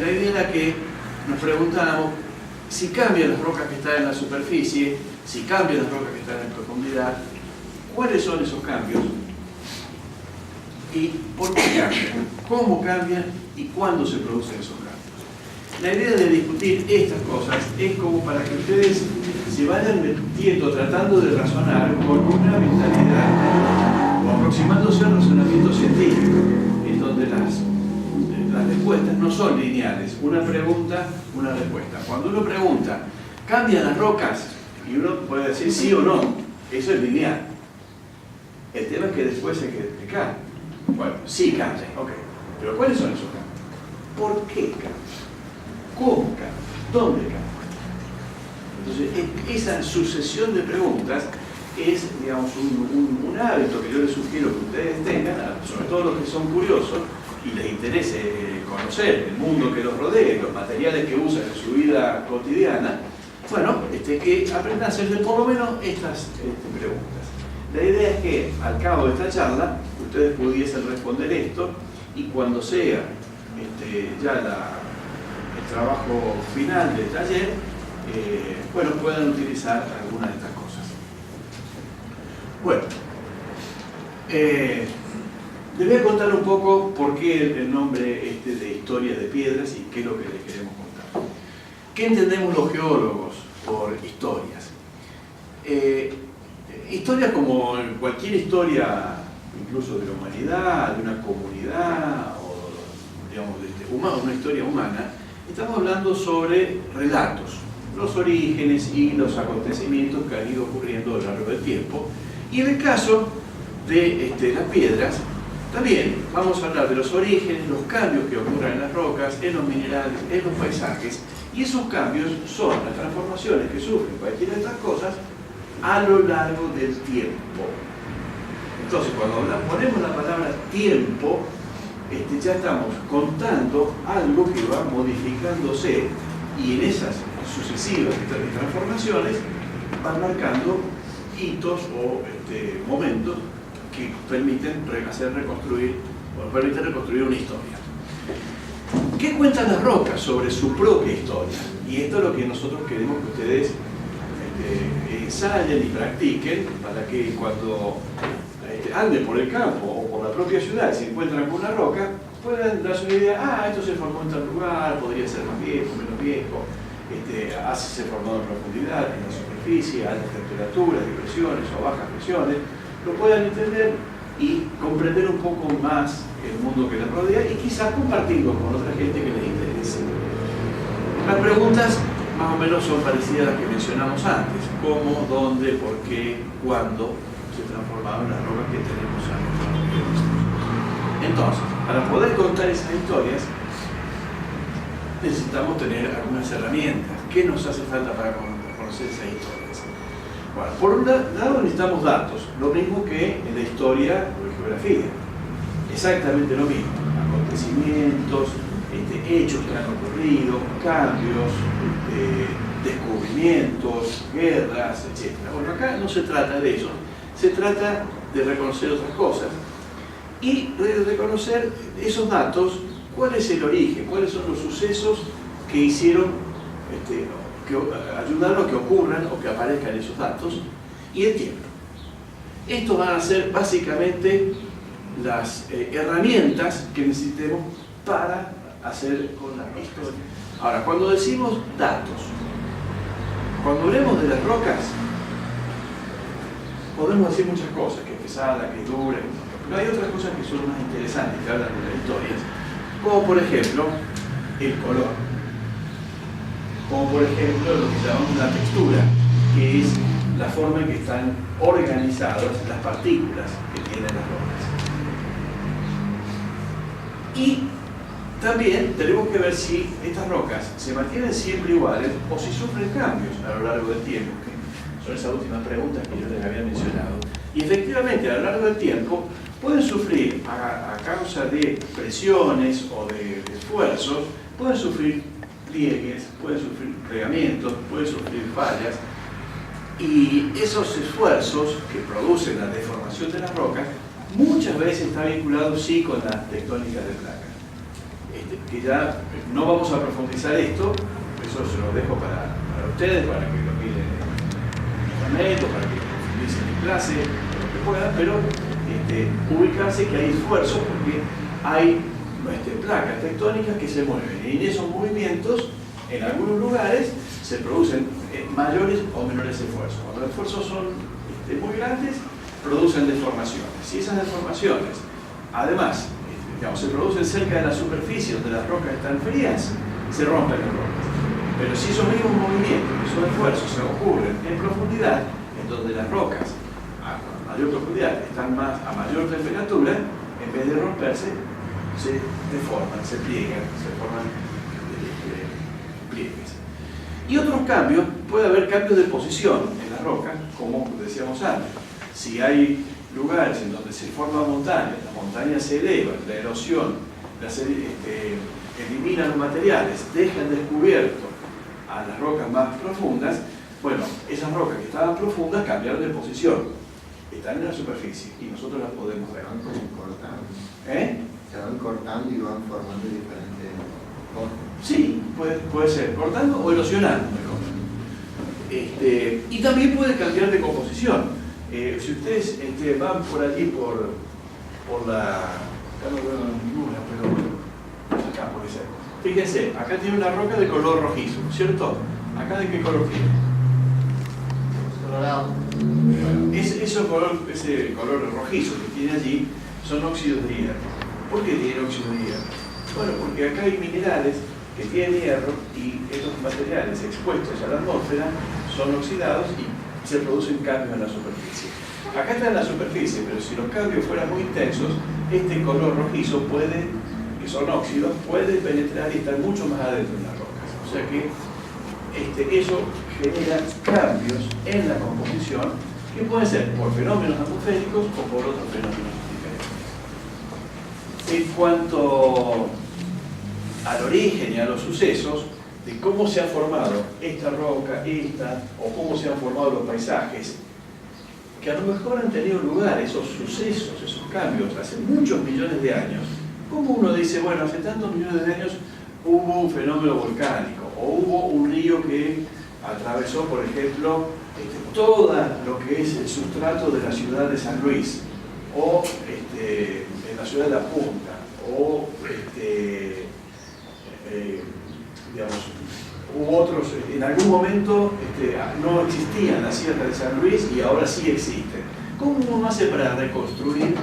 la idea era que nos preguntábamos si cambian las rocas que están en la superficie, si cambian las rocas que están en profundidad, cuáles son esos cambios y por qué cambian, cómo cambian y cuándo se producen esos cambios. La idea de discutir estas cosas es como para que ustedes se vayan metiendo, tratando de razonar con una mentalidad o aproximándose al razonamiento científico, en donde las respuestas no son lineales, una pregunta, una respuesta. Cuando uno pregunta, ¿cambian las rocas? Y uno puede decir sí o no, eso es lineal. El tema es que después hay que explicar. Bueno, sí cambian, ok. Pero ¿cuáles son esos cambios? ¿Por qué cambian? ¿Cómo cambian? ¿Dónde cambian? Entonces, esa sucesión de preguntas es, digamos, un hábito que yo les sugiero que ustedes tengan, sobre todo los que son curiosos y les interese conocer el mundo que los rodea, los materiales que usan en su vida cotidiana. Bueno, que aprendan a hacerse por lo menos estas preguntas. La idea es que al cabo de esta charla ustedes pudiesen responder esto y cuando sea ya el trabajo final del taller, bueno, puedan utilizar algunas de estas cosas. Bueno, les voy a contar un poco por qué el nombre de Historia de Piedras y qué es lo que les queremos contar. ¿Qué entendemos los geólogos por historias? Historias como cualquier historia, incluso de la humanidad, de una comunidad, o digamos, una historia humana, estamos hablando sobre relatos, los orígenes y los acontecimientos que han ido ocurriendo a lo largo del tiempo. Y en el caso de las piedras, también vamos a hablar de los orígenes, los cambios que ocurren en las rocas, en los minerales, en los paisajes, y esos cambios son las transformaciones que sufren cualquiera de estas cosas a lo largo del tiempo. Entonces, cuando ponemos la palabra tiempo, ya estamos contando algo que va modificándose y en esas sucesivas transformaciones van marcando hitos o momentos que permiten reconstruir una historia. ¿Qué cuentan las rocas sobre su propia historia? Y esto es lo que nosotros queremos que ustedes ensayen y practiquen para que cuando anden por el campo o por la propia ciudad y se encuentran con una roca, puedan darse una idea, esto se formó en tal lugar, podría ser más viejo, menos viejo, se formó en profundidad, en la superficie, altas temperaturas, depresiones o bajas presiones, lo puedan entender y comprender un poco más el mundo que les rodea y quizás compartirlo con otra gente que les interese. Las preguntas más o menos son parecidas a las que mencionamos antes: cómo, dónde, por qué, cuándo se transformaron las rocas que tenemos a nuestro alrededor. Entonces, para poder contar esas historias necesitamos tener algunas herramientas. ¿Qué nos hace falta para conocer esas historias? Bueno, por un lado necesitamos datos, lo mismo que en la historia o en geografía. Exactamente lo mismo. Acontecimientos, hechos que han ocurrido, cambios, descubrimientos, guerras, etc. Bueno, acá no se trata de eso, se trata de reconocer otras cosas y de reconocer esos datos, cuál es el origen, cuáles son los sucesos que hicieron, que ayudaron a que ocurran o que aparezcan esos datos, y el tiempo. Estos van a ser básicamente las herramientas que necesitemos para hacer con las rocas. Ahora, cuando decimos datos, cuando hablemos de las rocas, podemos decir muchas cosas, que es pesada, que es dura, pero hay otras cosas que son más interesantes, que hablan de las historias, como por ejemplo el color, como por ejemplo lo que llamamos la textura, que es la forma en que están organizadas las partículas que tienen las rocas. Y también tenemos que ver si estas rocas se mantienen siempre iguales o si sufren cambios a lo largo del tiempo, que son esas últimas preguntas que yo les había mencionado. Y efectivamente, a lo largo del tiempo, pueden sufrir, a causa de presiones o de esfuerzos, pueden sufrir pliegues, pueden sufrir plegamientos, pueden sufrir fallas. Y esos esfuerzos que producen la deformación de las rocas, muchas veces está vinculado sí con las tectónicas de placas. que ya no vamos a profundizar esto, eso se lo dejo para ustedes, para que lo miren en internet o para que lo profundicen en clase, lo que puedan, pero ubicarse que hay esfuerzos porque hay placas tectónicas que se mueven y en esos movimientos, en algunos lugares, se producen mayores o menores esfuerzos. Cuando los esfuerzos son muy grandes, producen deformaciones. Si esas deformaciones, además, se producen cerca de la superficie donde las rocas están frías, se rompen las rocas. Pero si esos mismos movimientos, esos esfuerzos se ocurren en profundidad, en donde las rocas a mayor profundidad están a mayor temperatura, en vez de romperse, se deforman, se pliegan, se forman pliegues. Y otros cambios, puede haber cambios de posición en la roca, como decíamos antes. Si hay lugares en donde se forman montañas, las montañas se elevan, la erosión elimina los materiales, dejan descubierto a las rocas más profundas, bueno, esas rocas que estaban profundas cambiaron de posición, están en la superficie y nosotros las podemos ver. Se van cortando y van formando diferentes cosas. Sí, puede ser, cortando o erosionando mejor. Y también puede cambiar de composición. Si ustedes van por allí, por la... Acá no veo ninguna, pero acá puede ser. Fíjense, acá tiene una roca de color rojizo, ¿cierto? ¿Acá de qué color tiene? Colorado. Bueno, ese color rojizo que tiene allí son óxidos de hierro. ¿Por qué tiene óxido de hierro? Bueno, porque acá hay minerales que tienen hierro y estos materiales expuestos a la atmósfera son oxidados y se producen cambios en la superficie. Acá está en la superficie, pero si los cambios fueran muy intensos, este color rojizo puede, que son óxidos, puede penetrar y estar mucho más adentro en las rocas. O sea que eso genera cambios en la composición que pueden ser por fenómenos atmosféricos o por otros fenómenos diferentes. En cuanto al origen y a los sucesos, de cómo se ha formado esta roca, o cómo se han formado los paisajes, que a lo mejor han tenido lugar esos sucesos, esos cambios, hace muchos millones de años. Como uno dice, bueno, hace tantos millones de años hubo un fenómeno volcánico, o hubo un río que atravesó, por ejemplo, todo lo que es el sustrato de la ciudad de San Luis, o en la ciudad de La Punta, o digamos, hubo otros, en algún momento no existían las sierras de San Luis y ahora sí existen. ¿Cómo uno hace para reconstruir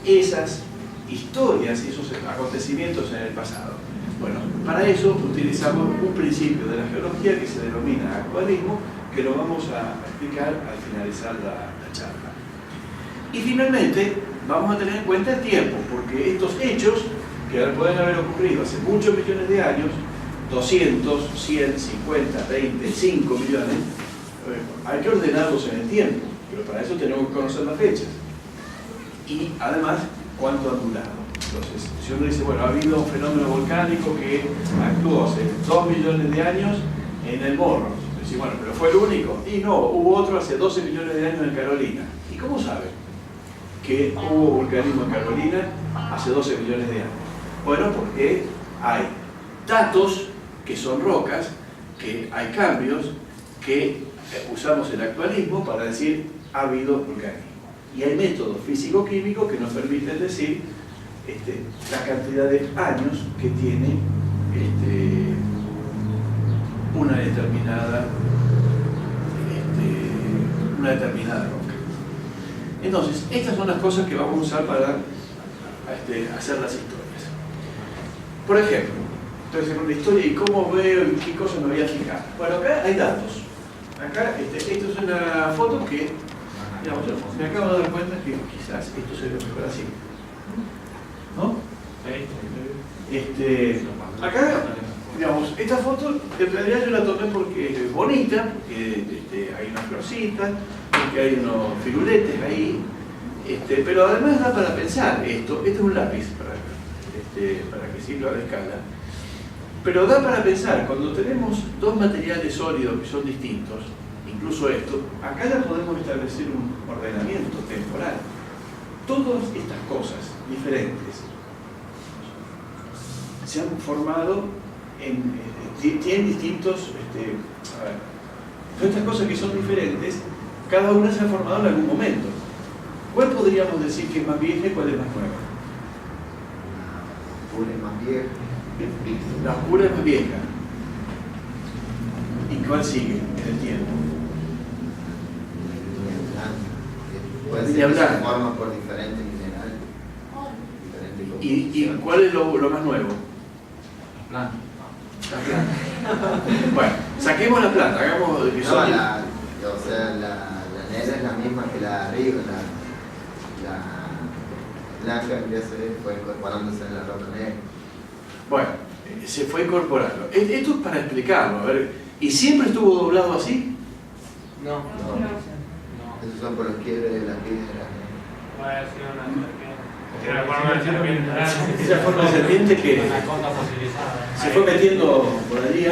esas historias y esos acontecimientos en el pasado? Bueno, para eso utilizamos un principio de la geología que se denomina actualismo, que lo vamos a explicar al finalizar la charla. Y finalmente, vamos a tener en cuenta el tiempo, porque estos hechos, que pueden haber ocurrido hace muchos millones de años, 200, 100, 50, 20, 5 millones, hay que ordenarlos en el tiempo, pero para eso tenemos que conocer las fechas. Y además, cuánto han durado. Entonces, si uno dice, bueno, ha habido un fenómeno volcánico que actuó hace 2 millones de años en el Morro. Decís, bueno, pero fue el único. Y no, hubo otro hace 12 millones de años en Carolina. ¿Y cómo saben que hubo volcanismo en Carolina hace 12 millones de años? Bueno, porque hay datos que son rocas, que hay cambios, que usamos el actualismo para decir ha habido volcanismo. Y hay métodos físico-químicos que nos permiten decir la cantidad de años que tiene una determinada roca. Entonces, estas son las cosas que vamos a usar para hacer las historias. Por ejemplo, entonces en una historia y cómo veo y qué cosas me voy a fijar. Bueno, acá hay datos. Acá, esto es una foto que, digamos, me acabo de dar cuenta que quizás esto se ve mejor así. ¿No? Acá, digamos, esta foto en realidad yo la tomé porque es bonita, porque hay una florcita, porque hay unos firuletes ahí, pero además da para pensar esto. Este es un lápiz para que sirva de escala. Pero da para pensar, cuando tenemos dos materiales sólidos que son distintos, incluso esto, acá ya podemos establecer un ordenamiento temporal. Todas estas cosas diferentes se han formado tienen distintos, a ver, todas estas cosas que son diferentes, cada una se ha formado en algún momento. ¿Cuál podríamos decir que es más vieja y cuál es más nueva? La pura es más vieja. La pura es más vieja. ¿Y cuál sigue en el tiempo? Puede ser que se forma por diferentes minerales. ¿Y cuál es lo más nuevo? Planta. La planta. Bueno, saquemos la planta, hagamos el episodio. O sea, la negra es la misma que la de arriba, la blanca ya se fue incorporándose en la roca negra. Bueno, se fue incorporando. Esto es para explicarlo, a ver. ¿Y siempre estuvo doblado así? No. Esos son por los quiebres de la piedra. Puede ser una serpiente. Tiene la forma de serpiente. Esa forma de serpiente que Una cota fosilizada. se fue metiendo por allí.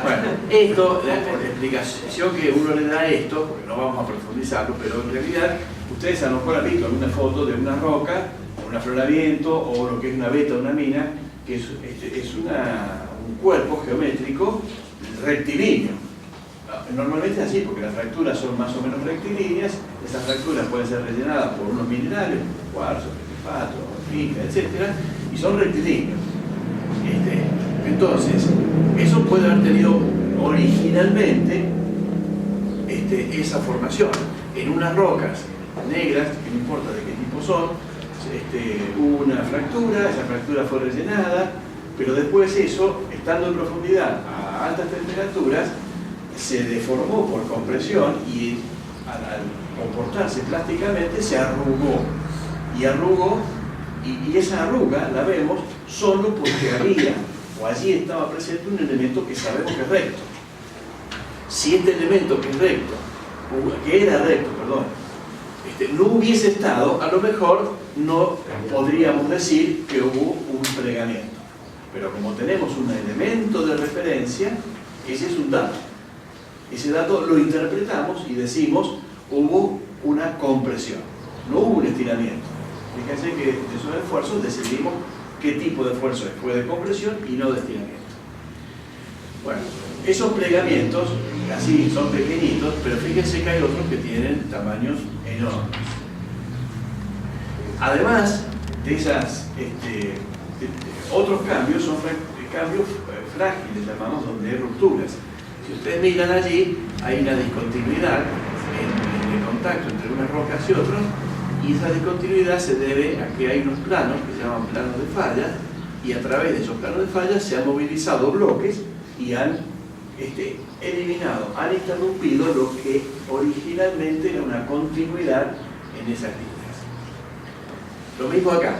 Bueno, esto, la explicación que uno le da a esto, porque no vamos a profundizarlo, pero en realidad ustedes a lo mejor han visto alguna foto de una roca, un afloramiento o lo que es una veta o una mina, que es un cuerpo geométrico rectilíneo. Normalmente es así, porque las fracturas son más o menos rectilíneas. Esas fracturas pueden ser rellenadas por unos minerales, cuarzo, fosfato, mica, etc. Y son rectilíneos. Entonces, eso puede haber tenido originalmente esa formación. En unas rocas negras, que no importa de qué tipo son, hubo una fractura, esa fractura fue rellenada, pero después eso, estando en profundidad a altas temperaturas, se deformó por compresión y al comportarse plásticamente se arrugó. Y esa arruga la vemos solo porque había o allí estaba presente un elemento que sabemos que es recto. Si este elemento que era recto, no hubiese estado, a lo mejor no podríamos decir que hubo un plegamiento. Pero como tenemos un elemento de referencia, ese es un dato. Ese dato lo interpretamos y decimos hubo una compresión, no hubo un estiramiento. Fíjense que de esos esfuerzos decidimos qué tipo de esfuerzo fue de compresión y no de estiramiento. Bueno, esos plegamientos así son pequeñitos, pero fíjense que hay otros que tienen tamaños enormes. Además de esas otros cambios son cambios frágiles, llamamos, donde hay rupturas. Si ustedes miran allí, hay una discontinuidad en el contacto entre unas rocas y otras, y esa discontinuidad se debe a que hay unos planos que se llaman planos de falla, y a través de esos planos de falla se han movilizado bloques y han eliminado, han interrumpido lo que originalmente era una continuidad en esas líneas. Lo mismo acá.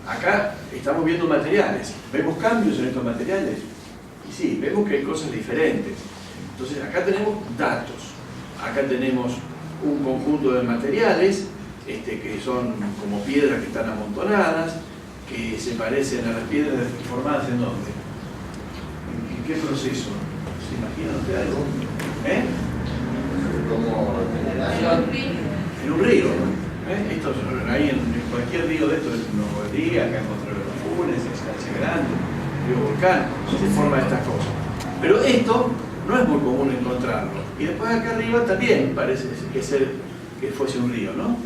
Acá estamos viendo materiales. ¿Vemos cambios en estos materiales? Y sí, vemos que hay cosas diferentes. Entonces acá tenemos datos. Acá tenemos un conjunto de materiales que son como piedras que están amontonadas, que se parecen a las piedras formadas ¿en dónde? ¿En qué proceso? ¿Se imaginan ustedes algo? En un río. Estos, ahí en cualquier río de estos, en Noruega, acá en Contra de los Funes, en Salche Grande, Río Volcán, se forman estas cosas. Pero esto no es muy común encontrarlo. Y después acá arriba también parece que fuese un río, ¿no?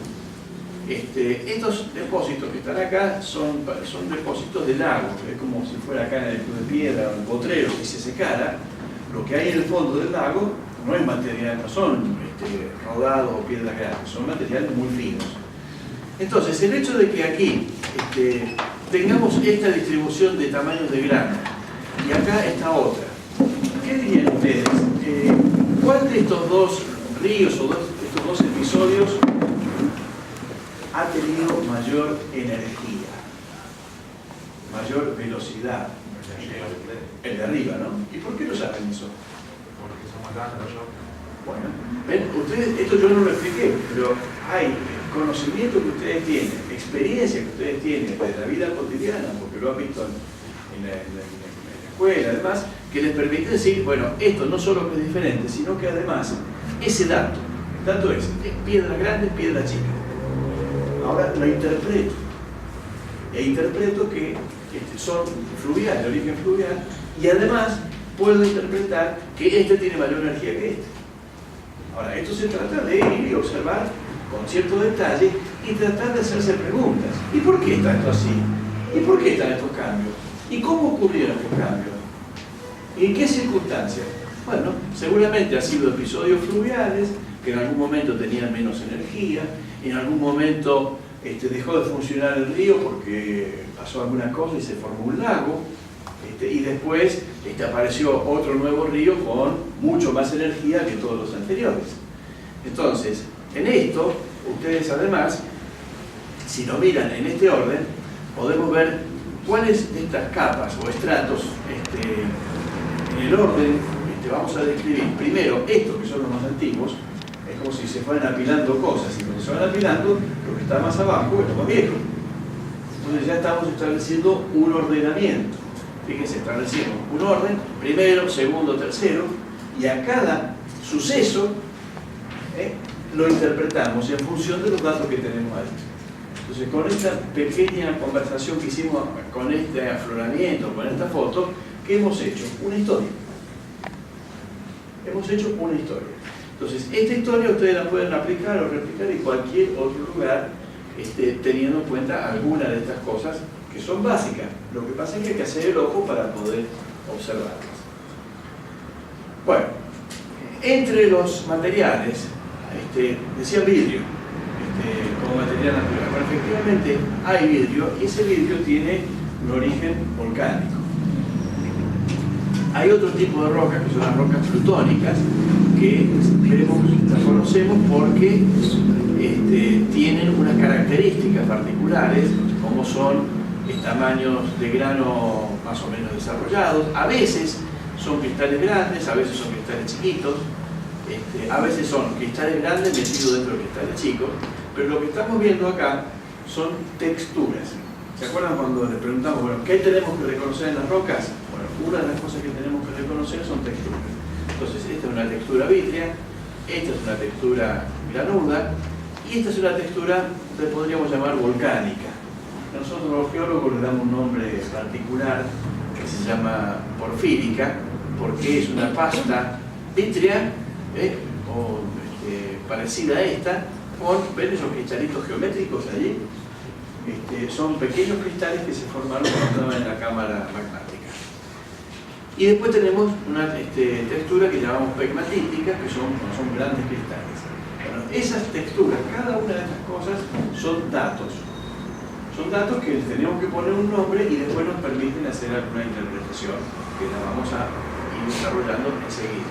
Estos depósitos que están acá son depósitos de lago. Es como si fuera acá en el Club de Piedra o el Potrero, si se secara. Lo que hay en el fondo del lago no es material, no son rodados o piedras grandes, son materiales muy finos. Entonces, el hecho de que aquí tengamos esta distribución de tamaños de grano y acá esta otra, ¿qué dirían ustedes? ¿Cuál de estos dos ríos o estos dos episodios ha tenido mayor energía, mayor velocidad? El de arriba, ¿no? ¿Y por qué lo saben eso? Porque son más grandes los rocas. Bueno, ven, ustedes, esto yo no lo expliqué, pero hay conocimiento que ustedes tienen, experiencia que ustedes tienen de la vida cotidiana, porque lo han visto en la escuela, además, que les permite decir, bueno, esto no solo que es diferente, sino que además, ese dato, el dato es piedra grande, piedra chica. Ahora lo interpreto, e interpreto que son fluviales, de origen fluvial, y además puedo interpretar que este tiene mayor energía que este. Ahora, esto se trata de ir y observar con cierto detalle y tratar de hacerse preguntas. ¿Y por qué está esto así? ¿Y por qué están estos cambios? ¿Y cómo ocurrieron estos cambios? ¿Y en qué circunstancias? Bueno, seguramente han sido episodios fluviales que en algún momento tenían menos energía, en algún momento dejó de funcionar el río porque pasó alguna cosa y se formó un lago, y después apareció otro nuevo río con mucho más energía que todos los anteriores. Entonces, en esto, ustedes además, si lo miran en este orden, podemos ver cuáles de estas capas o estratos en el orden vamos a describir. Primero, estos que son los más antiguos, es como si se fueran apilando cosas, y cuando se van apilando, lo que está más abajo es lo más viejo. Entonces ya estamos estableciendo un ordenamiento. Fíjense, establecimos un orden, primero, segundo, tercero, y a cada suceso lo interpretamos en función de los datos que tenemos ahí. Entonces, con esta pequeña conversación que hicimos, con este afloramiento, con esta foto, ¿qué hemos hecho? Una historia. Hemos hecho una historia. Entonces, esta historia ustedes la pueden aplicar o replicar en cualquier otro lugar, teniendo en cuenta alguna de estas cosas que son básicas. Lo que pasa es que hay que hacer el ojo para poder observarlas. Bueno, entre los materiales, decía vidrio, como material natural. Bueno, efectivamente hay vidrio, y ese vidrio tiene un origen volcánico. Hay otro tipo de rocas, que son las rocas plutónicas, que las conocemos porque tienen unas características particulares, como son tamaños de grano más o menos desarrollados. A veces son cristales grandes, a veces son cristales chiquitos, a veces son cristales grandes metidos dentro de cristales chicos, pero lo que estamos viendo acá son texturas. ¿Se acuerdan cuando les preguntamos, bueno, qué tenemos que reconocer en las rocas? Bueno, una de las cosas que tenemos que reconocer son texturas. Entonces, esta es una textura vítrea, esta es una textura granuda, y esta es una textura que podríamos llamar volcánica. Nosotros los geólogos le damos un nombre particular que se llama porfírica, porque es una pasta vítrea, o parecida a esta, ¿ven esos cristalitos geométricos allí? Son pequeños cristales que se formaron cuando estaban en la cámara magmática. Y después tenemos una textura que llamamos pegmatítica, que son grandes cristales. Bueno, esas texturas, cada una de estas cosas son datos. Son datos que les tenemos que poner un nombre y después nos permiten hacer alguna interpretación, que la vamos a ir desarrollando enseguida.